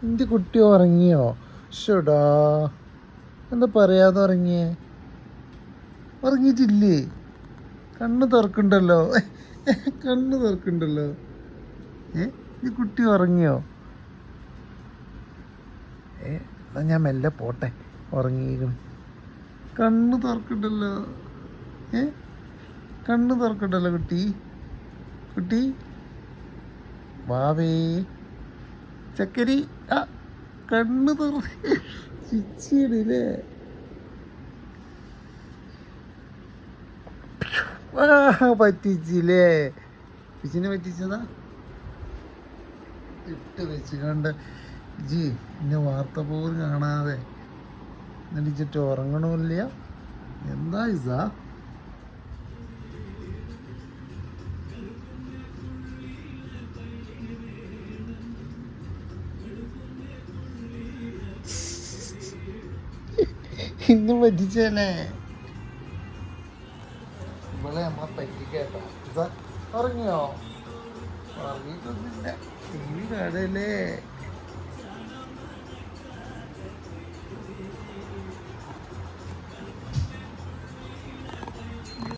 എൻ്റെ കുട്ടി ഉറങ്ങിയോ? ഷോടാ, എന്താ പറയാതെ ഉറങ്ങിയേ? ഉറങ്ങിയിട്ടില്ലേ? കണ്ണ് തുറക്കണ്ടല്ലോ, കണ്ണ് തുറക്കണ്ടല്ലോ. ഈ കുട്ടി ഉറങ്ങിയോ? എന്നാ ഞാൻ മെല്ലെ പോട്ടെ, ഉറങ്ങിയിരിക്കണം. കണ്ണ് തുറക്കണ്ടല്ലോ, കണ്ണ് തുറക്കണ്ടല്ലോ കുട്ടി. കുട്ടി വാവേ ചക്കരി, ആ കണ്ണ് തുറച്ചിടല്ലേ? പറ്റിച്ചില്ലേ? പിച്ചിനെ പറ്റിച്ചതാ. ഇട്ട് വെച്ച് കണ്ട് ജി ഇന്നെ വാർത്ത പോലും കാണാതെ എന്നിട്ട് ഉറങ്ങണമില്ല. എന്താ ഇസാ? ഇന്നും പറ്റിച്ചല്ലേ? ഇവളെ നമ്മളെ പറ്റിക്കേട്ടോ. ഇസാ ഉറങ്ങിയോ? ഉറങ്ങിയിട്ടൊന്നുമില്ല, ടി വി കാണല്ലേ.